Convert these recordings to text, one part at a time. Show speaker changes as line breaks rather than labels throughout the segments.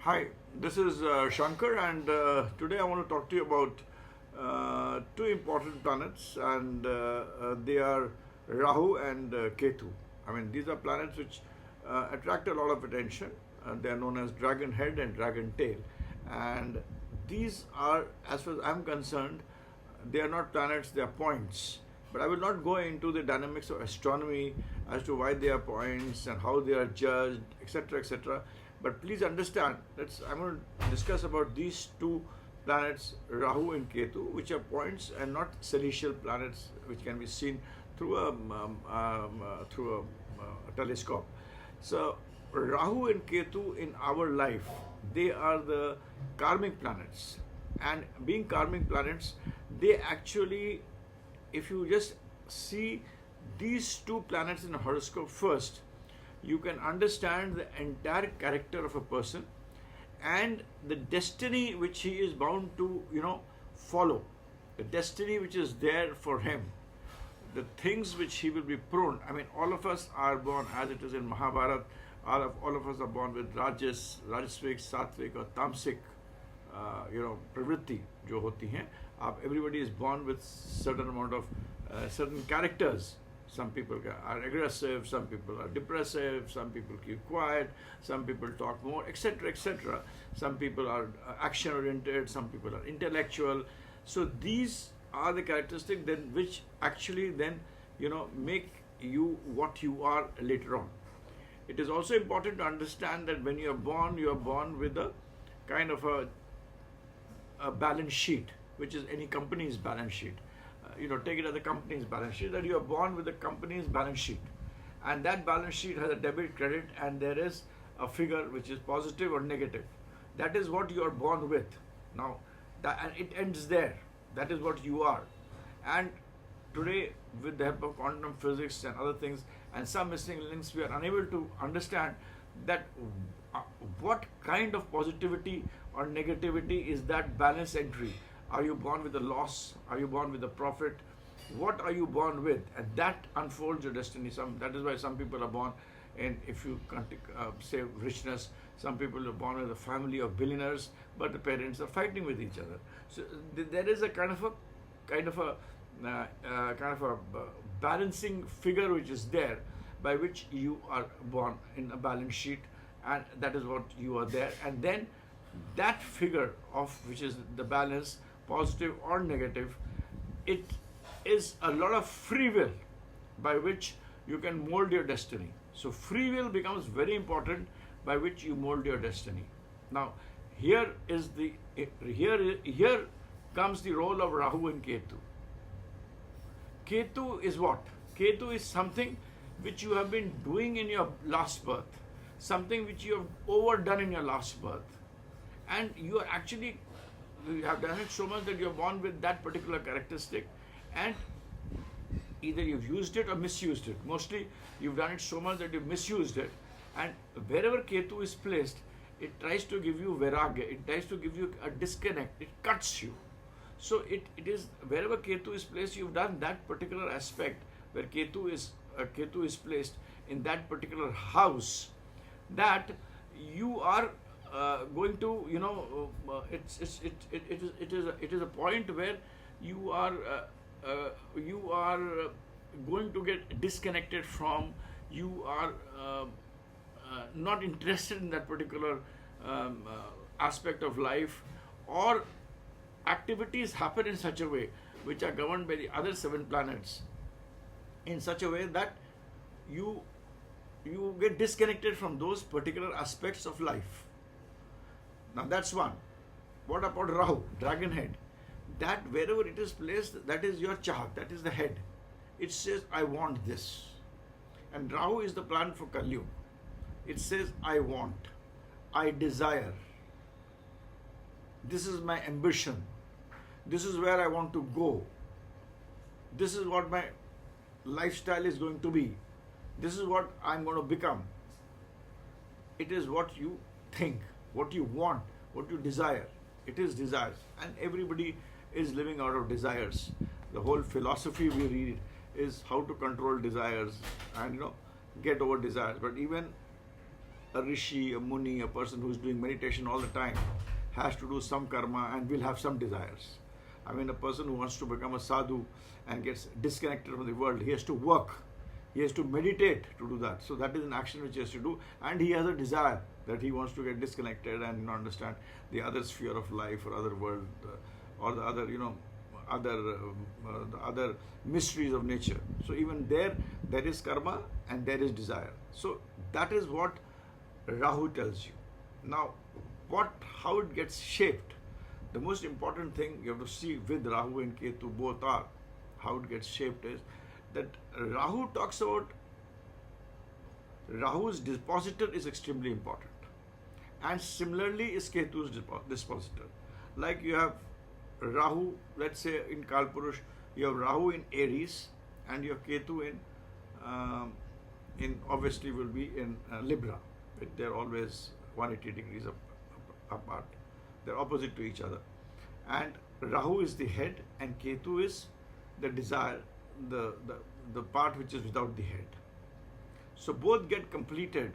Hi, this is Shanker, and today I want to talk to you about two important planets, and they are Rahu and Ketu. I mean, these are planets which attract a lot of attention. They are known as dragon head and dragon tail, and these are, as far as I'm concerned, they are not planets; they are points. But I will not go into the dynamics of astronomy as to why they are points and how they are judged, etc., etc. But please understand that I'm going to discuss about these two planets, Rahu and Ketu, which are points and not celestial planets, which can be seen through a telescope. So Rahu and Ketu in our life, they are the karmic planets, and being karmic planets, they actually, if you just see these two planets in a horoscope first, you can understand the entire character of a person and the destiny which he is bound to, follow, the destiny which is there for him, the things which he will be prone. I mean, all of us are born, as it is in Mahabharata, all of us are born with Rajasvik, Satvik or Tamsik, pravritti जो होती हैं. Everybody is born with certain amount of certain characters. Some people are aggressive, some people are depressive, some people keep quiet, some people talk more, etc., etc. Some people are action oriented, some people are intellectual. So these are the characteristics then which actually then make you what you are later on. It is also important to understand that when you are born with a kind of a balance sheet, which is any company's balance sheet. Take it as a company's balance sheet, that you are born with a company's balance sheet, and that balance sheet has a debit, credit, and there is a figure which is positive or negative. That is what you are born with. Now, and it ends there. That is what you are. And today, with the help of quantum physics and other things and some missing links, we are unable to understand that what kind of positivity or negativity is that balance entry. Are you born with a loss? Are you born with a profit? What are you born with? And that unfolds your destiny. That is why some people are born in, if you can't say richness, some people are born with a family of billionaires, but the parents are fighting with each other. So there is a kind of a balancing figure which is there, by which you are born in a balance sheet, and that is what you are there. And then that figure of which is the balance, positive or negative, it is a lot of free will by which you can mold your destiny. So free will becomes very important, by which you mold your destiny. Now here comes the role of Rahu and Ketu. Ketu is what? Ketu is something which you have been doing in your last birth, something which you have overdone in your last birth, and you have done it so much that you are born with that particular characteristic, and either you've used it or misused it. Mostly you've done it so much that you've misused it, and wherever Ketu is placed, it tries to give you vairagya, it tries to give you a disconnect, it cuts you. So it is, wherever Ketu is placed, you've done that particular aspect where Ketu is placed in that particular house, that you are going to, it is a point where you are going to get disconnected from, you are not interested in that particular aspect of life, or activities happen in such a way which are governed by the other 7 planets in such a way that you get disconnected from those particular aspects of life. Now that's one. What about Rahu, dragon head? That wherever it is placed, that is your chahat, that is the head. It says, I want this. And Rahu is the planet for Kali Yuga. It says, I want, I desire. This is my ambition. This is where I want to go. This is what my lifestyle is going to be. This is what I'm going to become. It is what you think, what you want, what you desire. It is desires. And everybody is living out of desires. The whole philosophy we read is how to control desires and get over desires. But even a rishi, a muni, a person who's doing meditation all the time has to do some karma and will have some desires. I mean, a person who wants to become a sadhu and gets disconnected from the world, he has to work. He has to meditate to do that. So that is an action which he has to do, and he has a desire that he wants to get disconnected and understand the other sphere of life or other world or the other, the other mysteries of nature. So even there is karma and there is desire. So that is what Rahu tells you. Now, how it gets shaped? The most important thing you have to see with Rahu and Ketu both are how it gets shaped is that Rahu talks about Rahu's dispositor is extremely important, and similarly is Ketu's dispositor. Like you have Rahu, let's say in Kalpurush, you have Rahu in Aries and you have Ketu in obviously will be in Libra. They're always 180 degrees apart. They're opposite to each other. And Rahu is the head and Ketu is the desire, the part which is without the head. So both get completed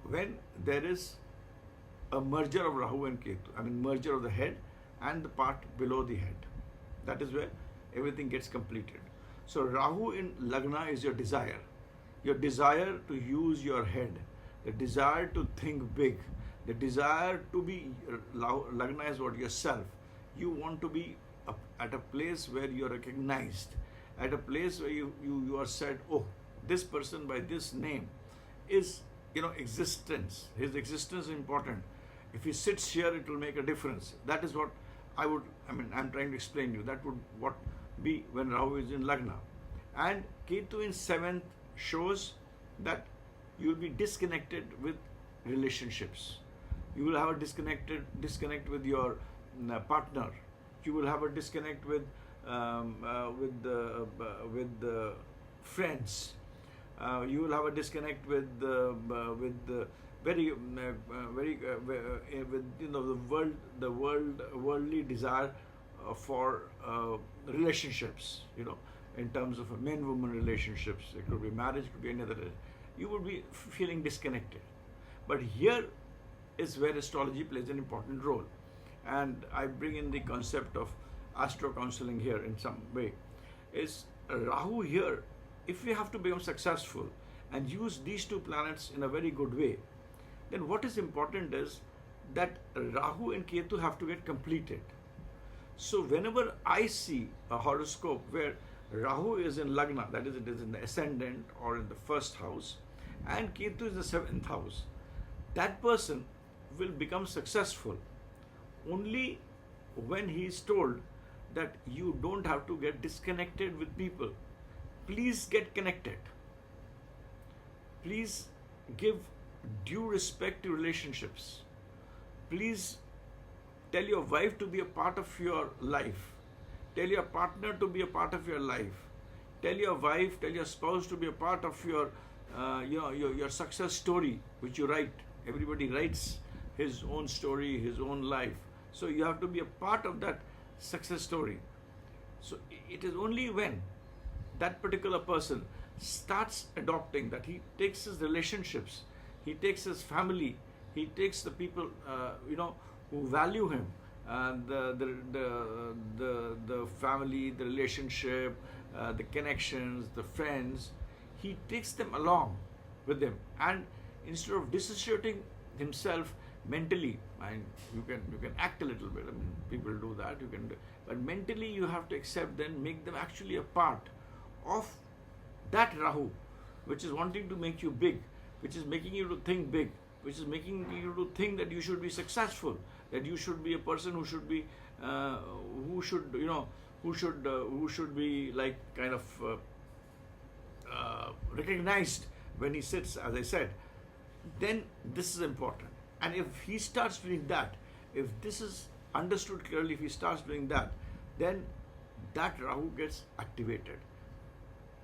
when there is a merger of Rahu and Ketu. I mean, merger of the head and the part below the head. That is where everything gets completed. So Rahu in Lagna is your desire to use your head, the desire to think big, the desire to be, Lagna is what? Yourself. You want to be at a place where you are recognized, at a place where you are said, oh, this person by this name is, existence. His existence is important. If he sits here, it will make a difference. That is what I'm trying to explain to you. That would what be when Rahu is in Lagna. And Ketu in 7th shows that you will be disconnected with relationships. You will have a disconnect with your partner. You will have a disconnect with the friends. You will have a disconnect with the worldly desire for relationships. In terms of men-woman relationships, it could be marriage, it could be any other. You would be feeling disconnected. But here is where astrology plays an important role. And I bring in the concept of astro counseling here in some way. Is Rahu here, if we have to become successful and use these two planets in a very good way, then what is important is that Rahu and Ketu have to get completed. So whenever I see a horoscope where Rahu is in Lagna, that is, it is in the ascendant or in the first house, and Ketu is the 7th house, that person will become successful only when he is told that you don't have to get disconnected with people. Please get connected. Please give due respect to relationships. Please tell your wife to be a part of your life. Tell your partner to be a part of your life. Tell your wife, tell your spouse to be a part of your success story which you write. Everybody writes his own story, his own life. So you have to be a part of that success story. So it is only when that particular person starts adopting that, he takes his relationships, he takes his family, he takes the people who value him, the family, the relationship, the connections, the friends, he takes them along with him, and instead of dissociating himself mentally, and you can act a little bit. I mean, people do that. But mentally you have to accept them, make them actually a part of that Rahu, which is wanting to make you big, which is making you to think big, which is making you to think that you should be successful, that you should be a person who should be, who should be like kind of recognized when he sits, as I said. Then this is important. And if he starts doing that, if this is understood clearly, if he starts doing that, then that Rahu gets activated.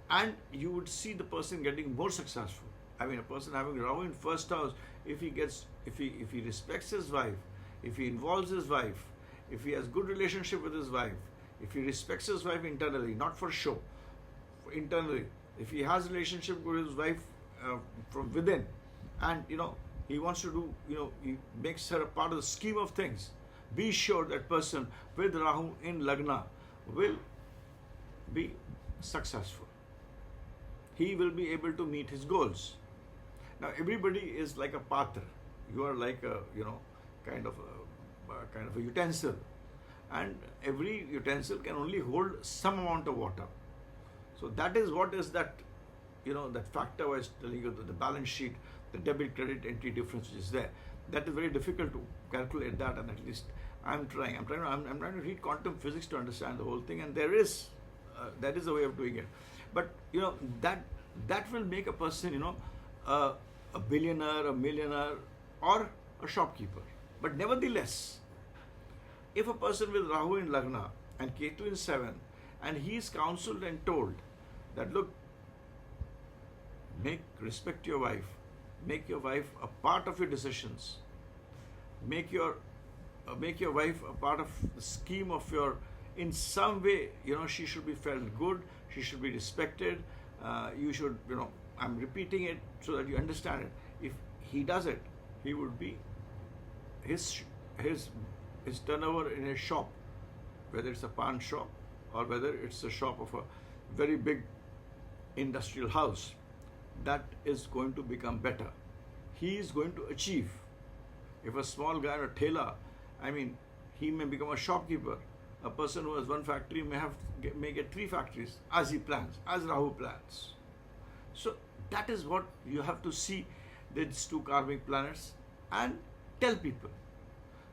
And you would see the person getting more successful. I mean, a person having Rahu in first house, if he respects his wife, if he involves his wife, if he has good relationship with his wife, if he respects his wife internally, not for show, internally, if he has relationship with his wife from within, and He wants to do, he makes her a part of the scheme of things. Be sure that person with Rahu in Lagna will be successful. He will be able to meet his goals. Now everybody is like a patra. You are like a, kind of a utensil, and every utensil can only hold some amount of water. So that is what is that, that factor I was telling you, the balance sheet, the debit credit entry difference which is there. That is very difficult to calculate that, and at least I'm trying to read quantum physics to understand the whole thing, and there is a way of doing it. But that will make a person, a billionaire, a millionaire, or a shopkeeper. But nevertheless, if a person with Rahu in Lagna and Ketu in 7, and he is counseled and told that, look, respect your wife, make your wife a part of your decisions, make your wife a part of the scheme of your, in some way, she should be felt good, she should be respected, you should, I'm repeating it so that you understand it. If he does it, he would be, his turnover in a shop, whether it's a pawn shop or whether it's a shop of a very big industrial house, that is going to become better. He is going to achieve. If a small guy or a tailor, he may become a shopkeeper. A person who has one factory may get 3 factories as he plans, as Rahu plans. So that is what you have to see these 2 karmic planets and tell people.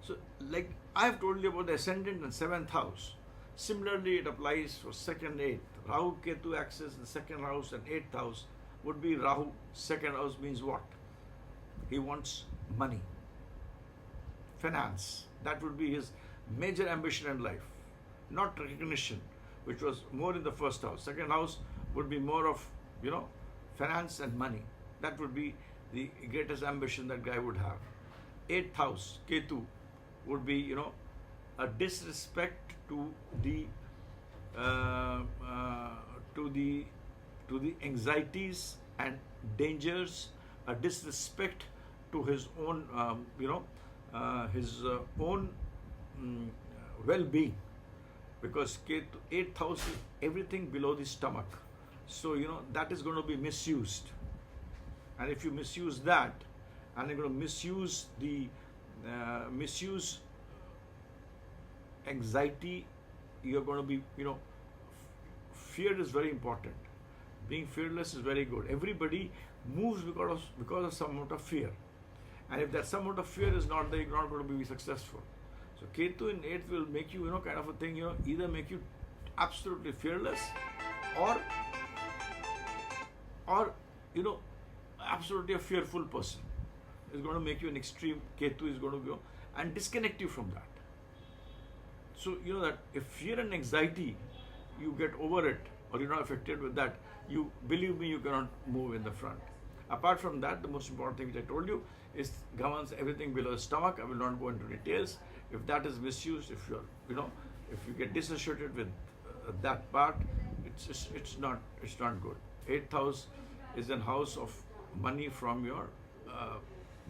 So like I have told you about the ascendant and 7th house. Similarly, it applies for 2nd, 8th. Rahu, Ketu axis, the 2nd house and 8th house would be Rahu. 2nd house means what? He wants money, finance. That would be his major ambition in life. Not recognition, which was more in the 1st house. 2nd house would be more of, finance and money. That would be the greatest ambition that guy would have. 8th house, Ketu, would be, a disrespect to the anxieties and dangers, a disrespect to his own, well-being, because 8th house is everything below the stomach. So, that is going to be misused. And if you misuse that, and you're going to misuse anxiety, you're going to be, fear is very important. Being fearless is very good. Everybody moves because of some amount of fear. And if that some amount of fear is not there, you're not going to be successful. So Ketu in 8th will make you, kind of a thing, either make you absolutely fearless or absolutely a fearful person. It's going to make you an extreme. Ketu is going to go and disconnect you from that. So, that if fear and anxiety, you get over it or you're not affected with that, you believe me, you cannot move in the front. Apart from that, the most important thing which I told you is governs everything below the stomach. I will not go into details. If that is misused, if you're, if you get disassociated with that part, it's not good. 8th house is a house of money from your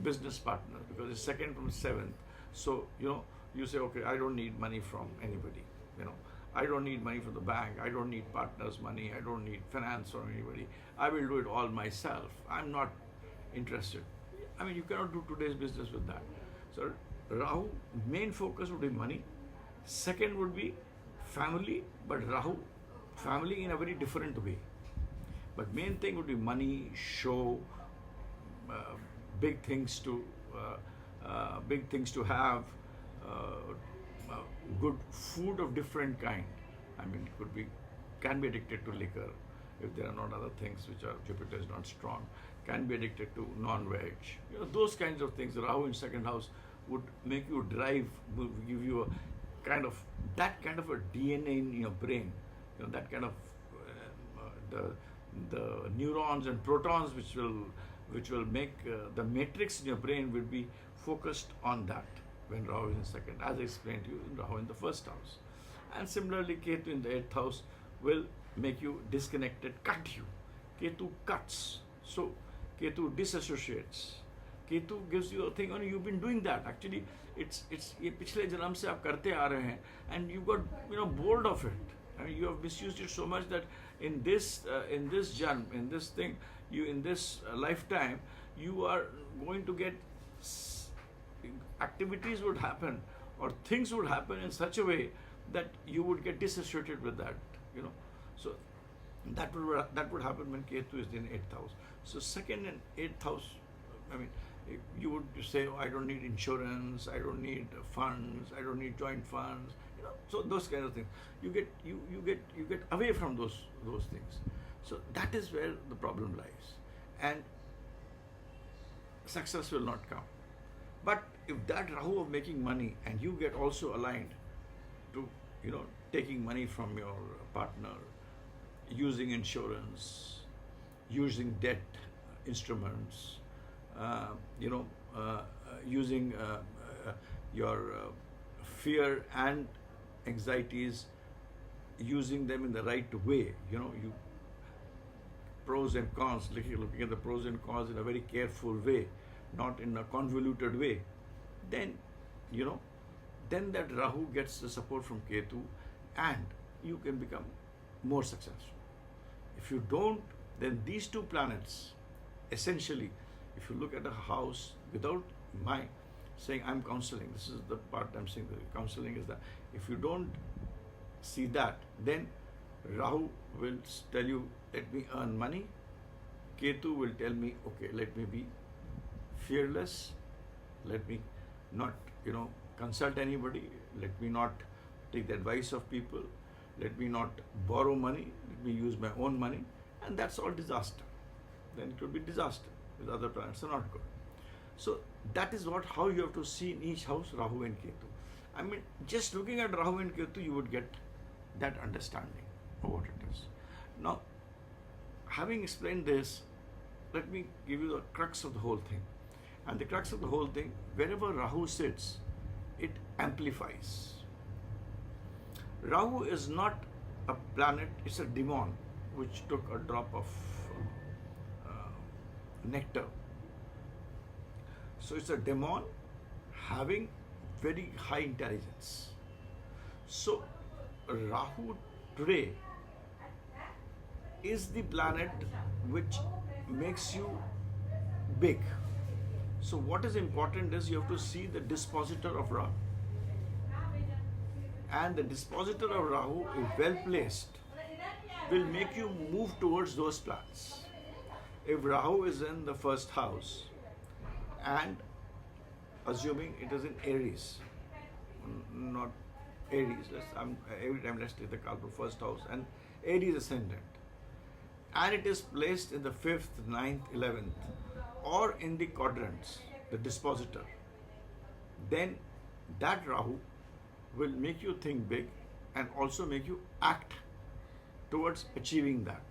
business partner, because it's 2nd from 7th. So, you say, okay, I don't need money from anybody. I don't need money from the bank. I don't need partners' money. I don't need finance from anybody. I will do it all myself. I'm not interested. You cannot do today's business with that. So Rahu, main focus would be money. 2nd would be family, but Rahu, family in a very different way. But main thing would be money, show, big things to have, good food of different kind. Can be addicted to liquor if there are not other things which are, Jupiter is not strong. Can be addicted to non-veg. Those kinds of things. Rahu in 2nd house would make you drive, would give you a kind of a DNA in your brain. That kind of the neurons and protons which will make the matrix in your brain will be focused on that when Rahu is in 2nd, as I explained to you, in Rahu in the 1st house. And similarly, Ketu in the 8th house will make you disconnected, cut you. Ketu cuts. So Ketu disassociates. Ketu gives you a thing, and you've been doing that. Actually, it's ये पिछले जन्म से आप करते आ रहे हैं, and you got bored of it. I mean, you have misused it so much that in this janm, in this thing, in this lifetime, you are going to get activities would happen or things would happen in such a way that you would get disassociated with that. So that would happen when Ketu is in 8th house. So second and 8th house, I mean, you would say, oh, I don't need insurance, I don't need funds, I don't need joint funds, so those kind of things. You get away from those things. So that is where the problem lies, and success will not come. But if that Rahu of making money and you get also aligned to taking money from your partner, using insurance, using debt instruments, using your fear and anxieties, using them in the right way, you pros and cons, looking at the pros and cons in a very careful way, not in a convoluted way, then then that Rahu gets the support from Ketu, and you can become more successful. If you don't, then these two planets, essentially, if you look at a house without my saying I'm counseling, this is the part I'm saying, the counseling is that if you don't see that, then Rahu will tell you, let me earn money. Ketu will tell me, okay, let me be fearless, let me not, consult anybody, let me not take the advice of people, let me not borrow money, let me use my own money, and that's all disaster. Then it will be disaster. With other planets are not good. So that is how you have to see in each house Rahu and Ketu. I mean, just looking at Rahu and Ketu, you would get that understanding of what it is. Now, having explained this, let me give you the crux of the whole thing. And the crux of the whole thing, wherever Rahu sits, it amplifies. Rahu is not a planet, it's a demon which took a drop of nectar. So it's a demon having very high intelligence. So Rahu today is the planet which makes you big. So what is important is you have to see the dispositor of Rahu. And the dispositor of Rahu, if well placed, will make you move towards those plans. If Rahu is in the first house, and assuming it is in Aries, not Aries, every time let's take the Kalpa first house, and Aries ascendant, and it is placed in the 5th, 9th, 11th, or in the quadrants, the dispositor, then that Rahu will make you think big and also make you act towards achieving that.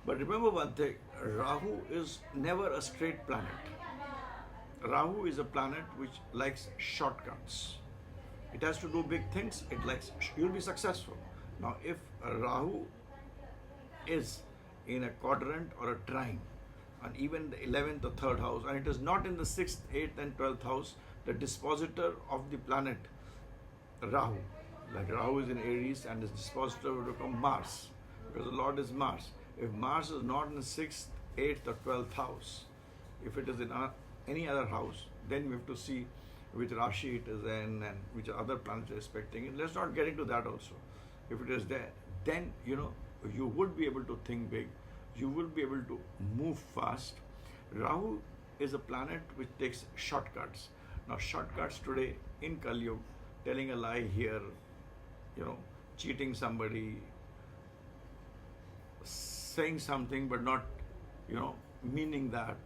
But remember one thing, Rahu is never a straight planet. Rahu is a planet which likes shortcuts. It has to do big things, you'll be successful. Now if Rahu is in a quadrant or a trine, and even the 11th or 3rd house, and it is not in the 6th, 8th and 12th house, the dispositor of the planet Rahu, like Rahu is in Aries and his dispositor will become Mars, because the Lord is Mars. If Mars is not in the 6th, 8th or 12th house, if it is in any other house, then we have to see which Rashi it is in and which other planets are respecting it. Let's not get into that also. If it is there, then you would be able to think big, you will be able to move fast. Rahu is a planet which takes shortcuts. Now shortcuts today in Kali Yuga, telling a lie here, cheating somebody, saying something but not, meaning that,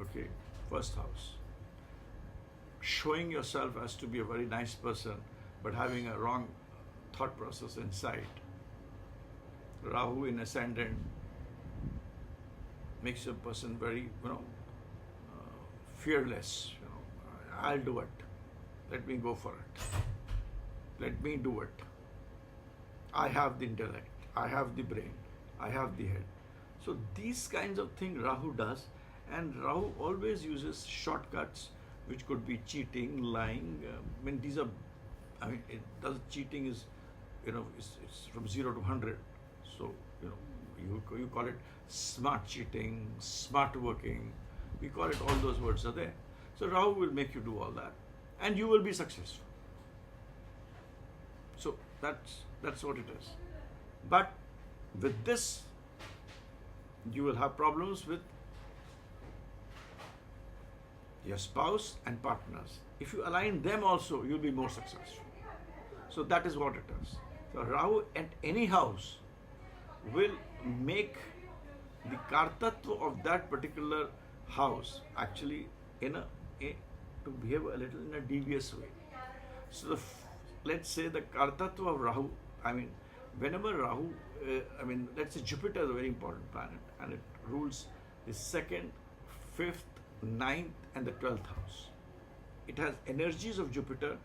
okay, first house. Showing yourself as to be a very nice person but having a wrong thought process inside. Rahu in ascendant makes a person very, fearless. I'll do it. Let me go for it. Let me do it. I have the intellect. I have the brain. I have the head. So these kinds of things Rahu does, And Rahu always uses shortcuts, which could be cheating, lying. I mean, these are, I mean, cheating is, it's from 0 to 100. So, you call it smart cheating, smart working. We call it, all those words are there. So Rahu will make you do all that, and you will be successful. So that's what it is. But with this, you will have problems with your spouse and partners. If you align them also, you'll be more successful. So that is what it is. So Rahu at any house will make the kartatva of that particular house actually to behave a little in a devious way. So let's say the kartatva of Rahu, I mean, whenever Rahu, let's say Jupiter is a very important planet, and it rules the 2nd, 5th, 9th and the 12th house. It has energies of Jupiter.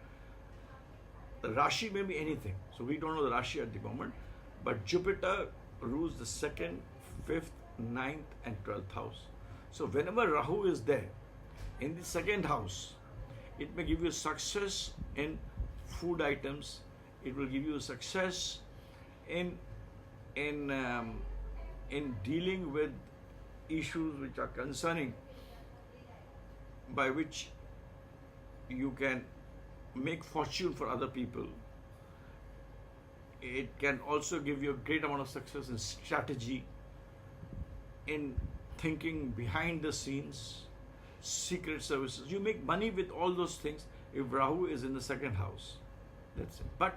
The Rashi may be anything. So we don't know the Rashi at the moment, but Jupiter rules the 2nd, 5th, 9th and 12th house. So whenever Rahu is there in the 2nd house, it may give you success in food items. It will give you success in dealing with issues which are concerning, by which you can make fortune for other people. It can also give you a great amount of success in strategy, in thinking behind the scenes, secret services. You make money with all those things if Rahu is in the 2nd house. That's it. But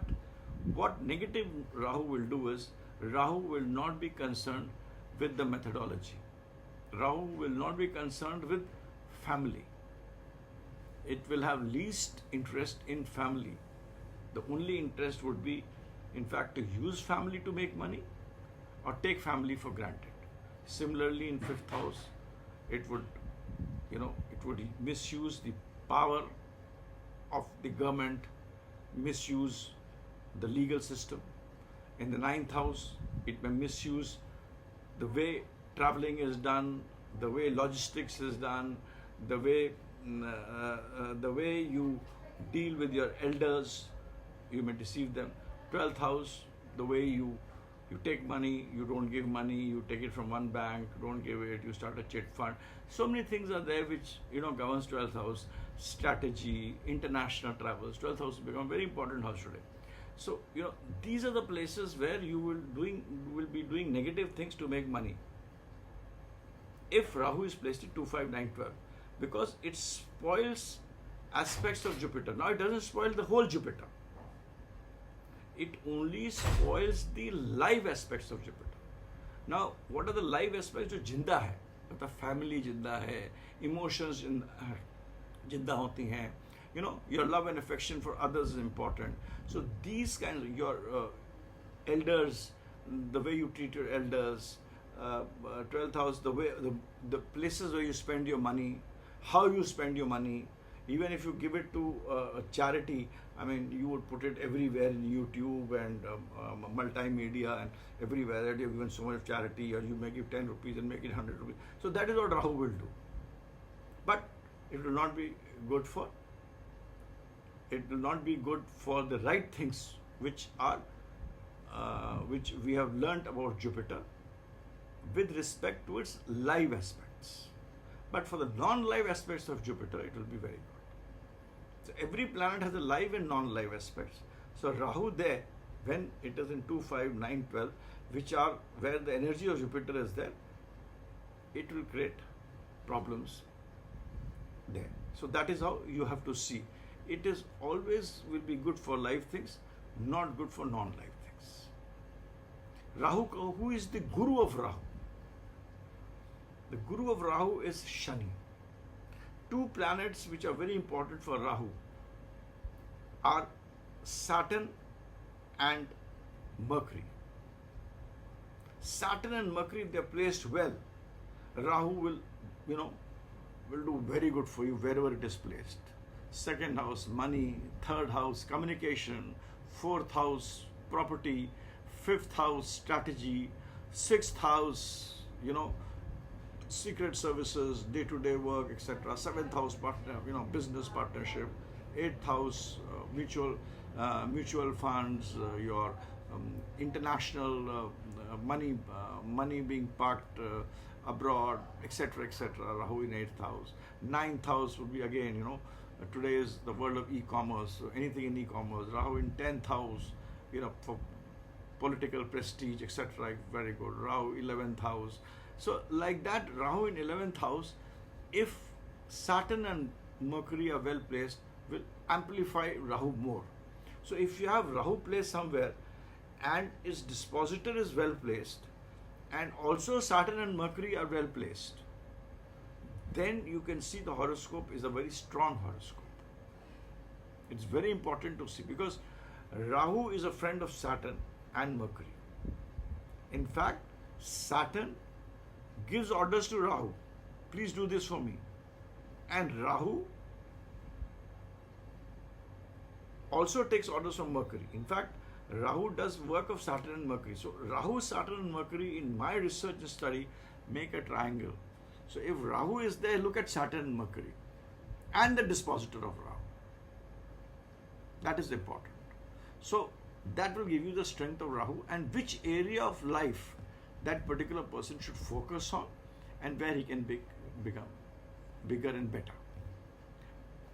what negative Rahu will do is, Rahu will not be concerned with the methodology. Rahu will not be concerned with family. It will have least interest in family. The only interest would be, in fact, to use family to make money or take family for granted. Similarly, in 5th house, it would misuse the power of the government, misuse the legal system. In the 9th house, it may misuse the way traveling is done, the way logistics is done, the way you deal with your elders. You may deceive them. 12th house, the way you take money, you don't give money, you take it from one bank, don't give it, you start a chit fund. So many things are there which governs 12th house. Strategy, international travels. 12th house has become a very important house today. So these are the places where you will be doing negative things to make money. If Rahu is placed at 2, 5, 9, 12, because it spoils aspects of Jupiter. Now it doesn't spoil the whole Jupiter. It only spoils the live aspects of Jupiter. Now, what are the live aspects? जो जिंदा है, मतलब family जिंदा है, emotions जिंदा होती हैं. Your love and affection for others is important. So these kinds of your elders, the way you treat your elders, 12th house, the way the places where you spend your money, how you spend your money. Even if you give it to a charity, you would put it everywhere in YouTube and multimedia and everywhere that you've given so much charity, or you may give 10 rupees and make it 100 rupees. So that is what Rahu will do. But it will not be good for the right things which we have learnt about Jupiter with respect to its live aspects. But for the non-live aspects of Jupiter, it will be very good. So every planet has a live and non-live aspects. So Rahu there, when it is in 2, 5, 9, 12, which are where the energy of Jupiter is there, it will create problems there. So that is how you have to see. It is always will be good for live things, not good for non-live things. Rahu, who is the Guru of Rahu? The Guru of Rahu is Shani. Two planets which are very important for Rahu are Saturn and Mercury. Saturn and Mercury, if they are placed well, Rahu will do very good for you wherever it is placed. 2nd house, money. 3rd house, communication. 4th house, property. 5th house, strategy. 6th house, secret services, day-to-day work, etc. Seventh house partner, business partnership. Eighth house, mutual funds, your international money being parked abroad, etc., etc. Rahu in eighth house. Ninth house would be again, today is the world of e-commerce, so anything in e-commerce. Rahu in 10th house, for political prestige, etc. Very good. Rahu 11th house. So like that, Rahu in 11th house, if Saturn and Mercury are well placed, will amplify Rahu more. So if you have Rahu placed somewhere and its dispositor is well placed, and also Saturn and Mercury are well placed, then you can see the horoscope is a very strong horoscope. It's very important to see, because Rahu is a friend of Saturn and Mercury. In fact, Saturn gives orders to Rahu, please do this for me. And Rahu also takes orders from Mercury. In fact, Rahu does work of Saturn and Mercury. So Rahu, Saturn and Mercury, in my research and study, make a triangle. So if Rahu is there, look at Saturn and Mercury and the dispositor of Rahu. That is important. So that will give you the strength of Rahu and which area of life that particular person should focus on and where he can become bigger and better.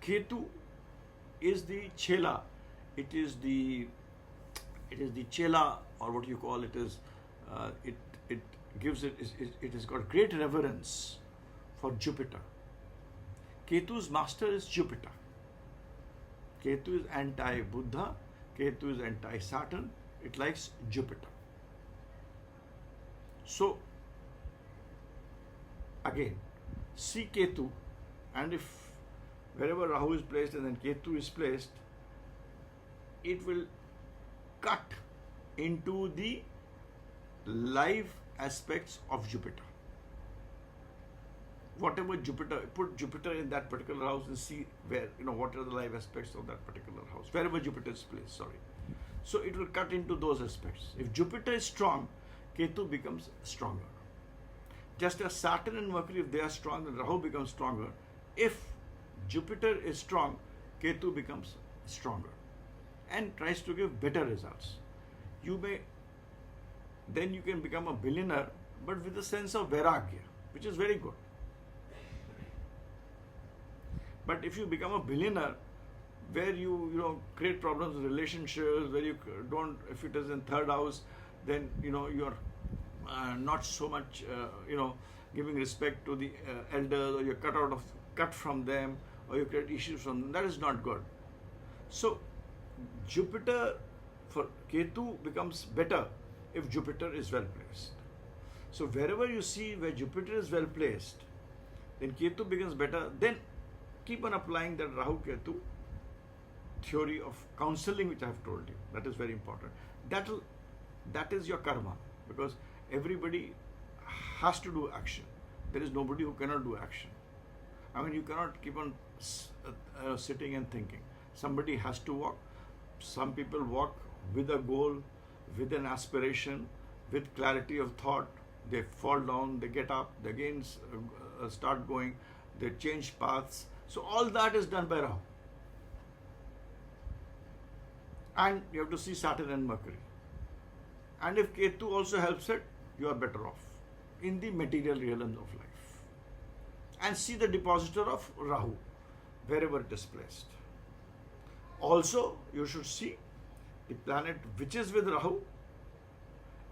Ketu is the chela. It is the chela, or what you call it is, it gives it has got great reverence for Jupiter. Ketu's master is Jupiter. Ketu is anti-Buddha. Ketu is anti-Saturn. It likes Jupiter. So, again, see Ketu, and if wherever Rahu is placed and then Ketu is placed, it will cut into the live aspects of Jupiter. Whatever Jupiter, put Jupiter in that particular house and see where, what are the live aspects of that particular house, wherever Jupiter is placed, sorry. So it will cut into those aspects. If Jupiter is strong, Ketu becomes stronger. Just as Saturn and Mercury, if they are strong, then Rahu becomes stronger. If Jupiter is strong, Ketu becomes stronger and tries to give better results. Then you can become a billionaire, but with a sense of vairagya, which is very good. But if you become a billionaire, where you create problems in relationships, where you don't, if it is in third house, then you're not so much giving respect to the elders, or you're cut from them, or you create issues from them. That is not good. So Jupiter for Ketu becomes better if Jupiter is well placed. So wherever you see where Jupiter is well placed, then Ketu becomes better. Then keep on applying that Rahu Ketu theory of counseling, which I have told you. That is very important. That is your karma, because everybody has to do action. There is nobody who cannot do action. I mean, you cannot keep on sitting and thinking. Somebody has to walk. Some people walk with a goal, with an aspiration, with clarity of thought. They fall down, they get up, they again start going, they change paths. So all that is done by Rahu. And you have to see Saturn and Mercury. And if Ketu also helps it, you are better off in the material realms of life. And see the dispositor of Rahu, wherever it is placed. Also, you should see the planet which is with Rahu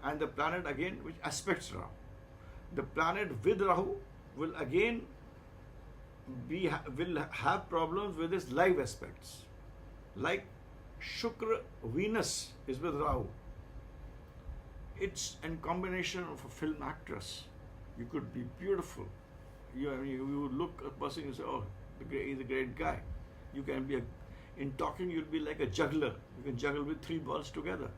and the planet again which aspects Rahu. The planet with Rahu will again will have problems with its live aspects. Like Shukra, Venus is with Rahu. It's a combination of a film actress. You could be beautiful. You look at a person, you say, oh, he's a great guy. You can be in talking, you'll be like a juggler. You can juggle with 3 balls together.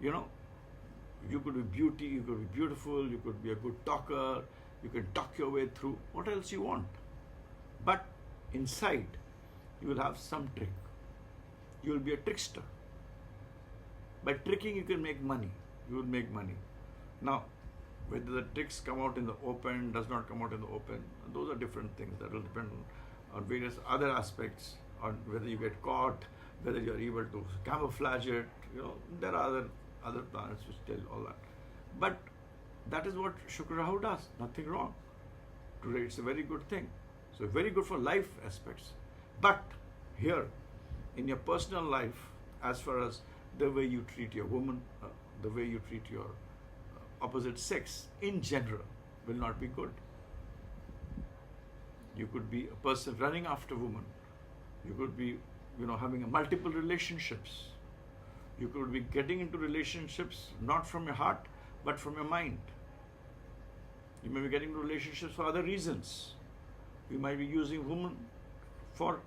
You could be beauty, you could be beautiful, you could be a good talker, you can talk your way through. What else you want? But inside, you will have some trick. You will be a trickster. By tricking, you can make money. You will make money. Now, Whether the tricks come out in the open, does not come out in the open, those are different things. That will depend on various other aspects, on whether you get caught, whether you are able to camouflage it. There are other planets which tell all that. But that is what Shukra Rahu does. Nothing wrong. Today it's a very good thing. So very good for life aspects. But here, in your personal life, as far as the way you treat your woman, the way you treat your opposite sex in general will not be good. You could be a person running after women. You could be, having multiple relationships. You could be getting into relationships not from your heart, but from your mind. You may be getting into relationships for other reasons. You might be using women for,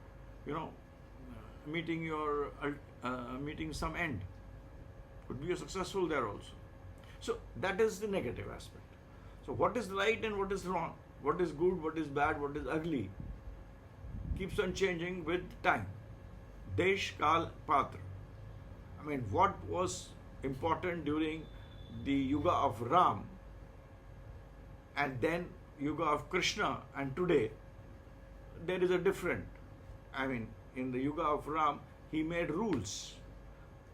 meeting some end. Could be successful there also. So that is the negative aspect. So what is right and what is wrong? What is good, what is bad, what is ugly? Keeps on changing with time. Desh, Kal, Patra. I mean, what was important during the Yuga of Ram and then Yuga of Krishna and today, there is a different. I mean, in the Yuga of Ram, he made rules.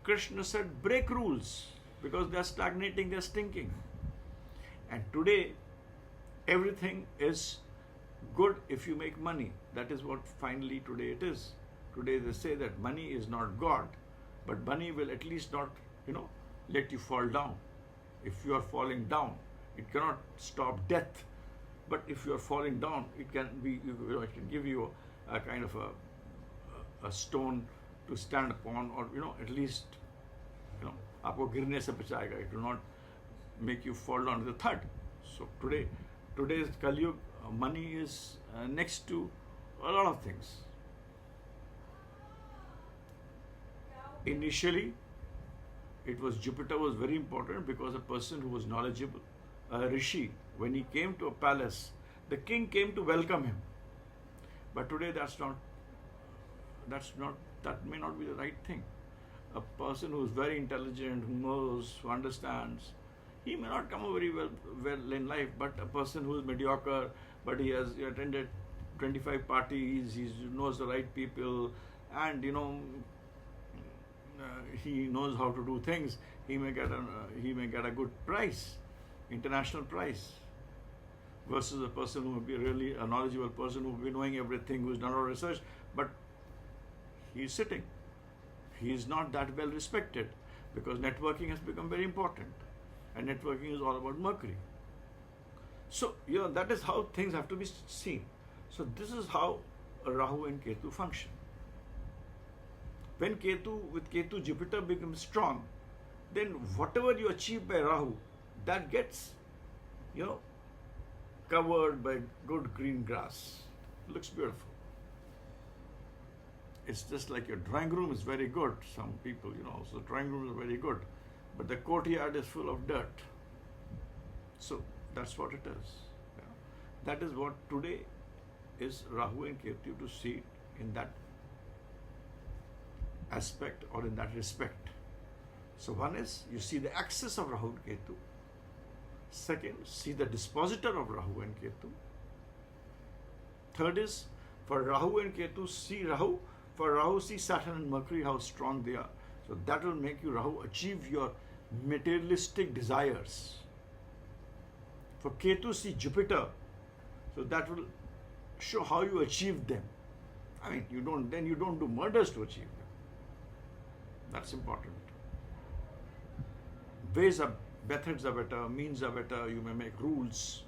Krishna said, break rules because they are stagnating, they are stinking. And today, everything is good if you make money. That is what finally today it is. Today they say that money is not God, but money will at least not, let you fall down. If you are falling down, it cannot stop death. But if you are falling down, it can be, it can give you a kind of a stone to stand upon, or at least, आपको गिरने से बचाएगा. It will not make you fall down to the third. So today's Kali Yuga, money is next to a lot of things. Initially, Jupiter was very important because a person who was knowledgeable, a rishi, when he came to a palace, the king came to welcome him. But today that may not be the right thing. A person who is very intelligent, who knows, who understands, he may not come very well in life, but a person who is mediocre, but he has attended 25 parties, he knows the right people, and he knows how to do things, he may get a good prize, international prize, versus a person who will be really a knowledgeable person who will be knowing everything, who has done all research, but he is sitting. He is not that well respected because networking has become very important, and networking is all about Mercury. So, that is how things have to be seen. So, this is how Rahu and Ketu function. When with Ketu Jupiter becomes strong, then whatever you achieve by Rahu, that gets, covered by good green grass. Looks beautiful. It's just like your drawing room is very good. Some people, so drawing rooms are very good, but the courtyard is full of dirt. So that's what it is. That is what today is Rahu and Ketu, to see it in that aspect or in that respect. So one is, you see the axis of Rahu and Ketu. Second, see the dispositor of Rahu and Ketu. Third is, for Rahu and Ketu, see Rahu. For Rahu, see Saturn and Mercury, how strong they are. So that will make you, Rahu, achieve your materialistic desires. For Ketu, see Jupiter. So that will show how you achieve them. I mean, you don't do murders to achieve them. That's important. Methods are better, means are better, you may make rules.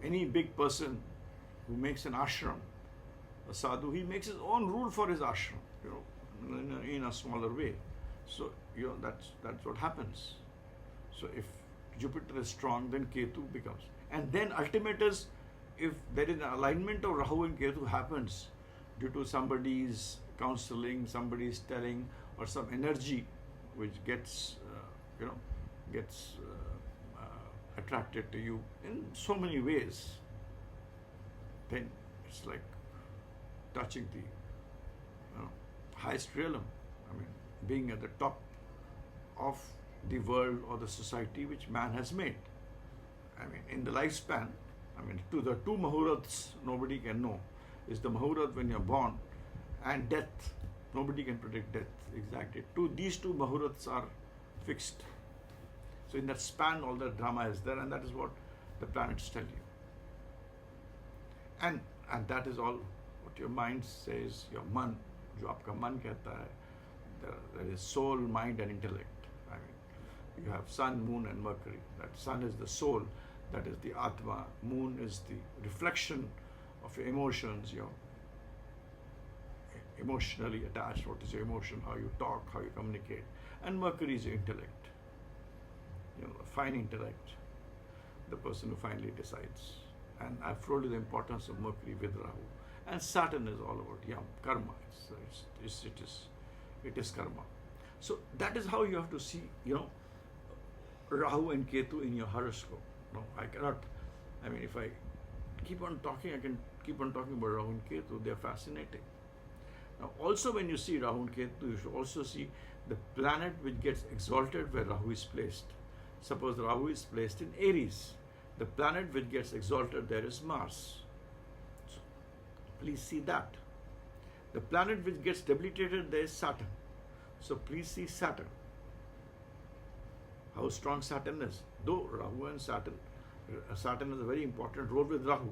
Any big person who makes an ashram, a sadhu, he makes his own rule for his ashram, in a smaller way. So, that's what happens. So if Jupiter is strong, then Ketu becomes. And then ultimate is, if there is an alignment of Rahu and Ketu happens due to somebody's counseling, somebody's telling, or some energy which gets attracted to you in so many ways, then it's like touching the highest realm. I mean, being at the top of the world or the society which man has made. I mean, in the lifespan, I mean, the two Muhurats nobody can know is the Muhurat when you're born and death. Nobody can predict death exactly. These two Muhurats are fixed. So in that span, all the drama is there, and that is what the planets tell you. And that is all what your mind says, your man, जो आपका मन कहता है, there is soul, mind and intellect. I mean, you have sun, moon and Mercury. That sun is the soul, that is the Atma. Moon is the reflection of your emotions, your emotionally attached, what is your emotion, how you talk, how you communicate. And Mercury is your intellect, fine intellect, the person who finally decides. And I've told you the importance of Mercury with Rahu. And Saturn is all about karma. It is karma. So that is how you have to see, Rahu and Ketu in your horoscope. No, I cannot. I mean, if I keep on talking, I can keep on talking about Rahu and Ketu. They are fascinating. Now, also when you see Rahu and Ketu, you should also see the planet which gets exalted where Rahu is placed. Suppose Rahu is placed in Aries. The planet which gets exalted there is Mars. So, please see that. The planet which gets debilitated there is Saturn. So please see Saturn. How strong Saturn is. Though Rahu and Saturn has a very important role with Rahu.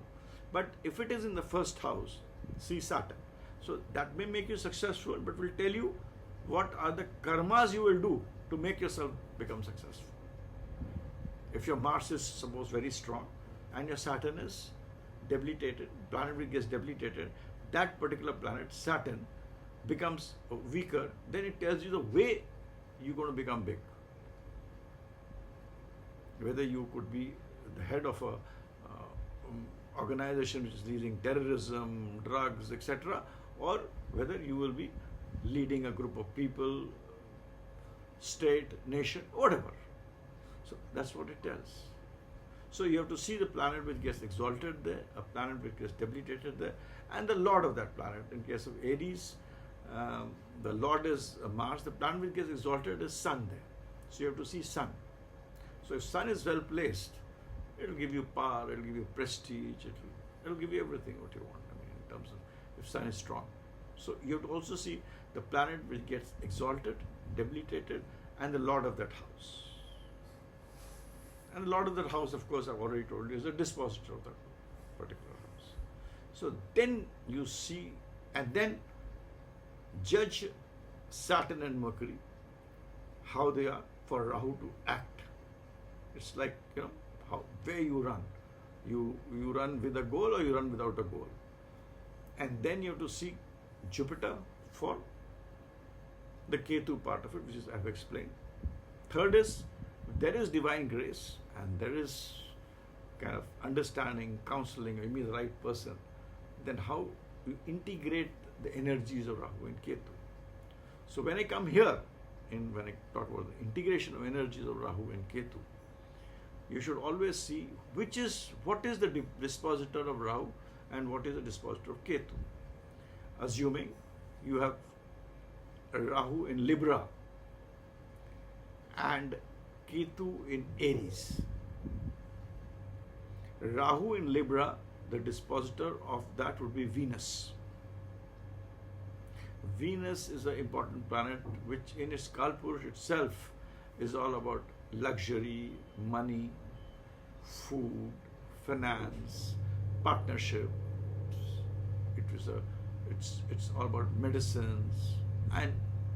But if it is in the first house, see Saturn. So that may make you successful, but will tell you what are the karmas you will do to make yourself become successful. If your Mars is, suppose, very strong and your Saturn is debilitated, planet which gets debilitated, that particular planet, Saturn, becomes weaker, then it tells you the way you're going to become big. Whether you could be the head of a organization which is leading terrorism, drugs, etc., or whether you will be leading a group of people, state, nation, whatever. So that's what it tells. So you have to see the planet which gets exalted there, a planet which gets debilitated there, and the lord of that planet. In case of Aries, the lord is Mars. The planet which gets exalted is Sun there. So you have to see Sun. So if Sun is well placed, it will give you power, it will give you prestige, it will give you everything what you want. I mean, in terms of if Sun is strong. So you have to also see the planet which gets exalted, debilitated, and the lord of that house. And the lord of that house, of course, I've already told you, is the dispositor of that particular house. So then you see, and then judge Saturn and Mercury, how they are for Rahu to act. It's like, where you run. You run with a goal or you run without a goal. And then you have to see Jupiter for the Ketu part of it, which is I've explained. Third is, there is divine grace and there is kind of understanding, counseling, you meet the right person, then how you integrate the energies of Rahu and Ketu. So when I come here, when I talk about the integration of energies of Rahu and Ketu, you should always see what is the dispositor of Rahu and what is the dispositor of Ketu. Assuming you have Rahu in Libra and Ketu in Aries. Rahu in Libra, the dispositor of that would be Venus. Venus is an important planet which in its Kalpurush itself is all about luxury, money, food, finance, partnerships. It's all about medicines, and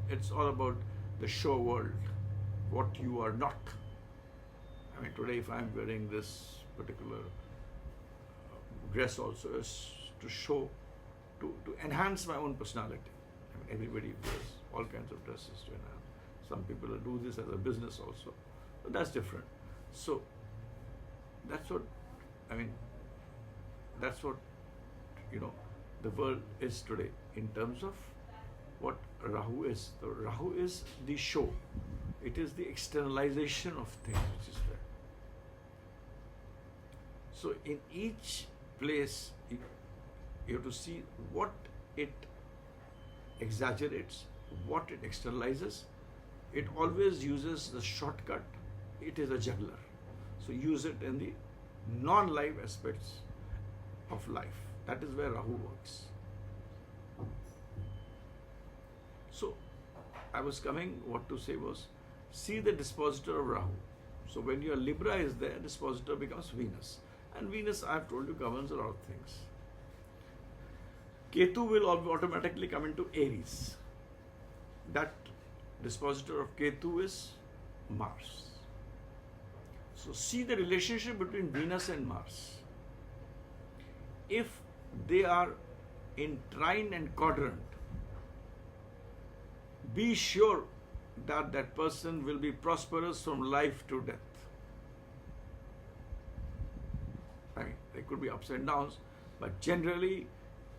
it's all about the show world, what you are not. I mean, today if I'm wearing this particular dress also is to show, to enhance my own personality. I mean, everybody wears all kinds of dresses to enhance. Some people do this as a business also, but that's different. So that's what the world is today in terms of what Rahu is. So Rahu is the show. It is the externalization of things which is there. So in each place, you have to see what it exaggerates, what it externalizes, it always uses the shortcut. It is a juggler. So use it in the non-life aspects of life. That is where Rahu works. So I was coming, what to say was, see the dispositor of Rahu. So when your Libra is there, dispositor becomes Venus. And Venus, I have told you, governs a lot of things. Ketu will automatically come into Aries. That dispositor of Ketu is Mars. So see the relationship between Venus and Mars. If they are in trine and quadrant, be sure that that person will be prosperous from life to death. I mean, there could be ups and downs, but generally,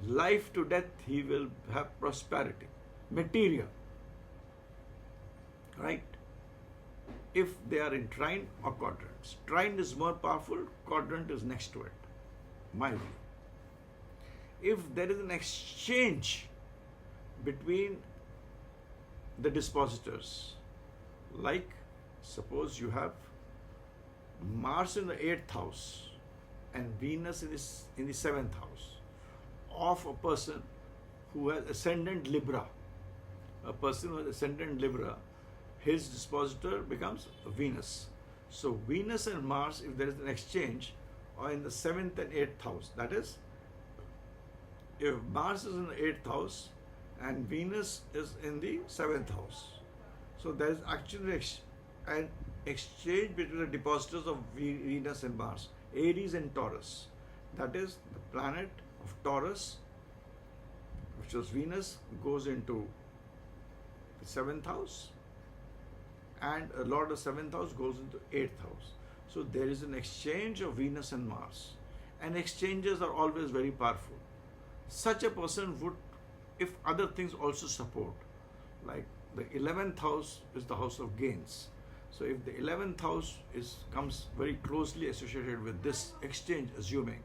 life to death, he will have prosperity, material, right? If they are in trine or quadrants. Trine is more powerful, quadrant is next to it, my view. If there is an exchange between the dispositors, like suppose you have Mars in the 8th house and Venus in the 7th house of a person who has ascendant Libra. A person who has ascendant Libra, his dispositor becomes Venus. So Venus and Mars, if there is an exchange, are in the 7th and 8th house. That is, if Mars is in the 8th house and Venus is in the 7th house, so there is actually an exchange between the dispositors of Venus and Mars, Aries and Taurus. That is, the planet of Taurus, which was Venus, goes into the 7th house, and a lot of 7th house goes into 8th house. So there is an exchange of Venus and Mars, and exchanges are always very powerful. Such a person would, if other things also support, like the 11th house is the house of gains. So if the 11th house comes very closely associated with this exchange, assuming,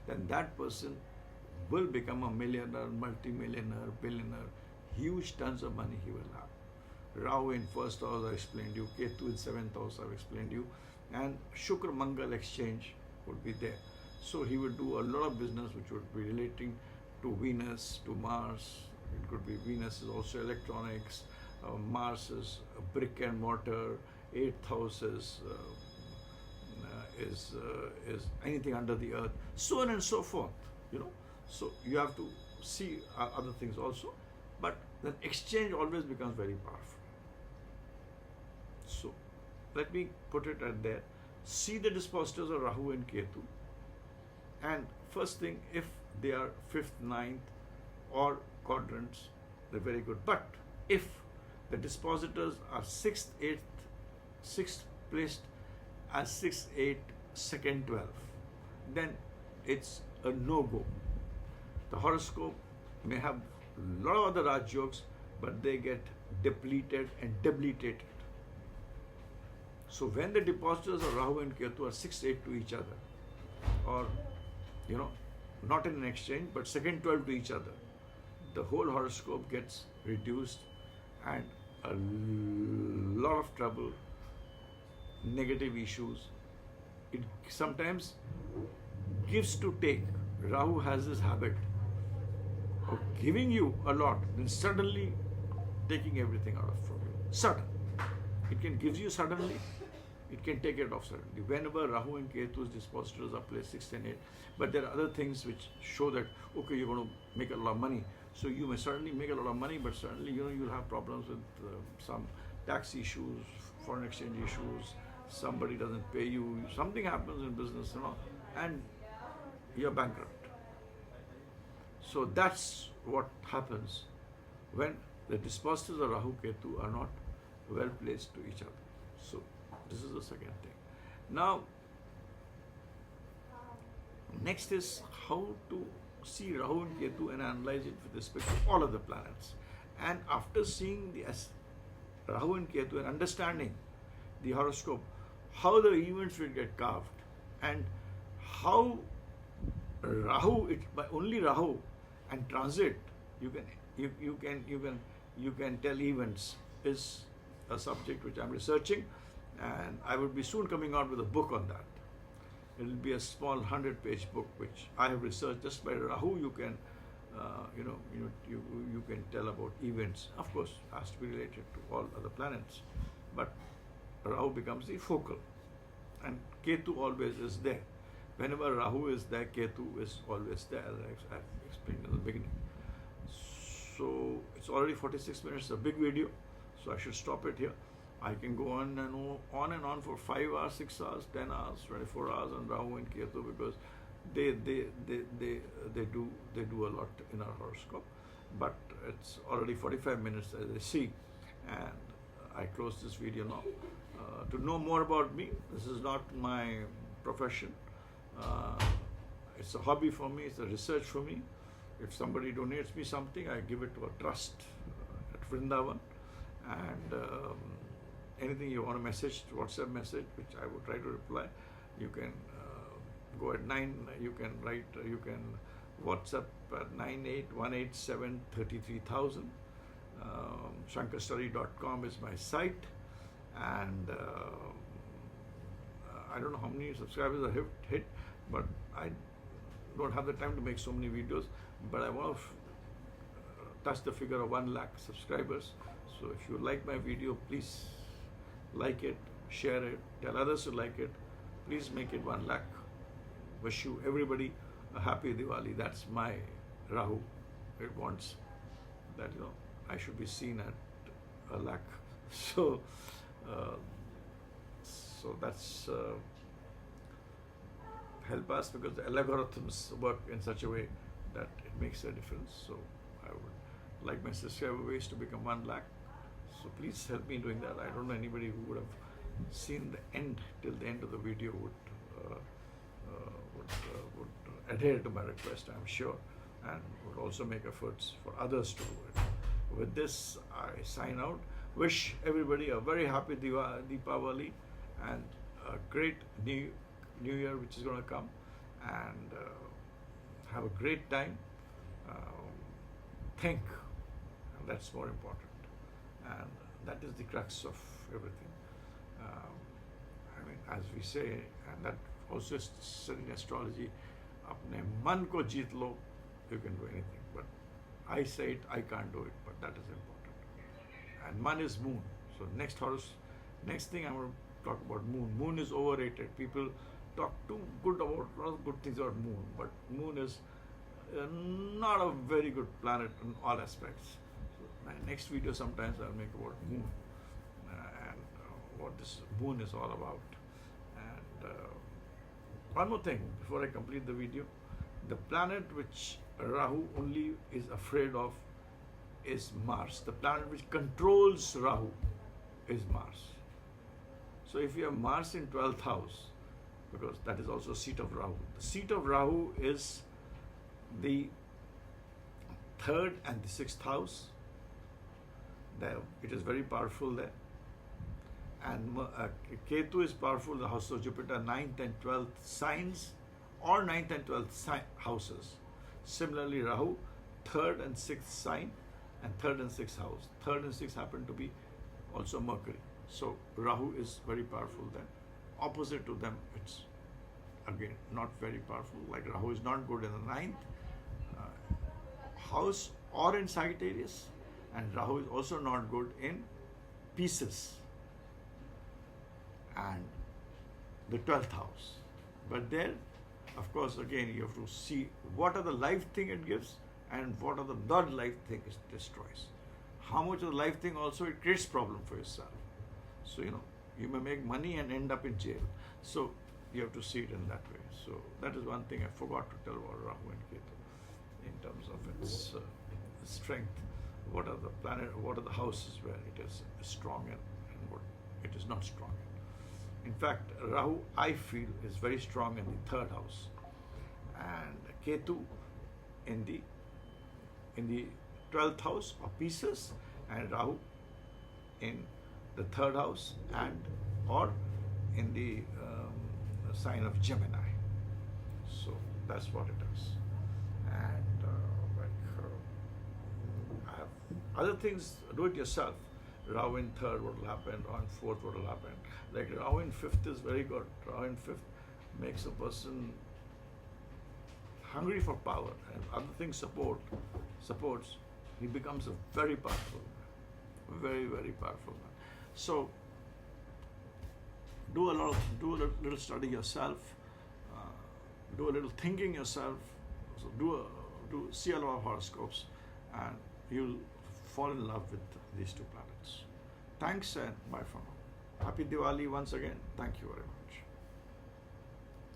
then that person will become a millionaire, multi-millionaire, billionaire, huge tons of money he will have. Rahu in 1st house I explained you, Ketu in 7th house I've explained you, and Shukra Mangal exchange would be there. So he would do a lot of business which would be relating to Venus, to Mars. It could be Venus is also electronics, Mars is brick and mortar, 8th house is anything under the earth, so on and so forth, you know. So you have to see other things also, but the exchange always becomes very powerful. So let me put it at there. See the dispositors of Rahu and Ketu, and first thing, if they are 5th, 9th or quadrants, they're very good. But if the dispositors are 6th, 8th, 6th placed as 6th, 8th, 2nd, 12th, then it's a no-go. The horoscope may have a lot of other Raj yogas, but they get depleted and debilitated. So when the dispositors of Rahu and Ketu are 6, 8 to each other, or not in an exchange, but 2nd, 12 to each other, the whole horoscope gets reduced and a lot of trouble, negative issues. It sometimes gives to take. Rahu has this habit of giving you a lot, then suddenly taking everything out from you. Sudden. It can give you suddenly, it can take it off suddenly. Whenever Rahu and Ketu's dispositors are placed 6 and 8, but there are other things which show that, okay, you're going to make a lot of money. So you may certainly make a lot of money, but certainly you'll have problems with some tax issues, foreign exchange issues, somebody doesn't pay you, something happens in business, and you're bankrupt. So that's what happens when the dispositors of Rahu Ketu are not well placed to each other. So this is the second thing. Now, next is how to see Rahu and Ketu and analyze it with respect to all of the planets. And after seeing the Rahu and Ketu and understanding the horoscope, how the events will get carved, and how Rahu, by only Rahu and transit, you can tell events is a subject which I'm researching, and I will be soon coming out with a book on that. It will be a small 100-page book which I have researched just by Rahu. You can, you can tell about events. Of course, it has to be related to all other planets, but Rahu becomes the focal, and Ketu always is there. Whenever Rahu is there, Ketu is always there, as I explained in the beginning. So it's already 46 minutes, a big video, so I should stop it here. I can go on and on for 5 hours, 6 hours, 10 hours, 24 hours on Rahu and Ketu, because they do a lot in our horoscope. But it's already 45 minutes, as I see, and I close this video now. To know more about me, this is not my profession. It's a hobby for me, it's a research for me. If somebody donates me something, I give it to a trust at Vrindavan. And anything you want to message, WhatsApp message, which I will try to reply, you can go at 9, you can write, you can WhatsApp at 9818733,000. Shankerstudy.com is my site, and I don't know how many subscribers I have hit, but I don't have the time to make so many videos, but I want to touch the figure of 1 lakh subscribers. So if you like my video, please like it, share it, tell others to like it. Please make it 1 lakh. Wish you everybody a happy Diwali. That's my Rahu. It wants that, I should be seen at 1 lakh. So that's help us, because the algorithms work in such a way that it makes a difference. So I would like my subscriber base to become 1 lakh. So please help me doing that. I don't know anybody who would have seen the end till the end of the video would adhere to my request, I'm sure, and would also make efforts for others to do it. With this, I sign out. Wish everybody a very happy Deepavali and a great New Year which is going to come, and have a great time. Think, and that's more important. And that is the crux of everything. As we say, and that also is studying astrology, apne man ko jeet lo, you can do anything. But I say it, I can't do it, but that is important. And man is moon. So next thing I'm going to talk about moon. Moon is overrated. People talk too good about a lot of good things about moon, but moon is not a very good planet in all aspects. So my next video sometimes I'll make about moon and what this moon is all about. And one more thing before I complete the video. The planet which Rahu only is afraid of is Mars. The planet which controls Rahu is Mars. So if you have Mars in 12th house, because that is also seat of Rahu. The seat of Rahu is the 3rd and the 6th house. There, it is very powerful there. And Ketu is powerful, the house of Jupiter, 9th and 12th signs, or 9th and 12th houses. Similarly, Rahu, 3rd and 6th sign, and 3rd and 6th house. 3rd and 6th happen to be also Mercury. So Rahu is very powerful then. Opposite to them, it's again not very powerful. Like Rahu is not good in the 9th house or in Sagittarius, and Rahu is also not good in Pisces and the 12th house. But there, of course, again you have to see what are the life thing it gives and what are the non-life thing it destroys. How much of the life thing also it creates problem for yourself. So you may make money and end up in jail. So you have to see it in that way. So that is one thing I forgot to tell about Rahu and Ketu in terms of its strength. What are the houses where it is strong and what it is not strong in. In fact, Rahu, I feel, is very strong in the 3rd house, and Ketu in the 12th house of Pisces, and Rahu in the 3rd house and or in the sign of Gemini. So that's what it is. And I have other things. Do it yourself. Rahu in third, what will happen? Rahu in fourth, what will happen? Like Rahu in fifth is very good. Rahu in fifth makes a person hungry for power, and other things supports, he becomes a very powerful man. Very, very powerful man. So do a little study yourself, do a little thinking yourself. So see a lot of horoscopes, and you'll fall in love with these two planets. Thanks and bye for now. Happy Diwali once again. Thank you very much.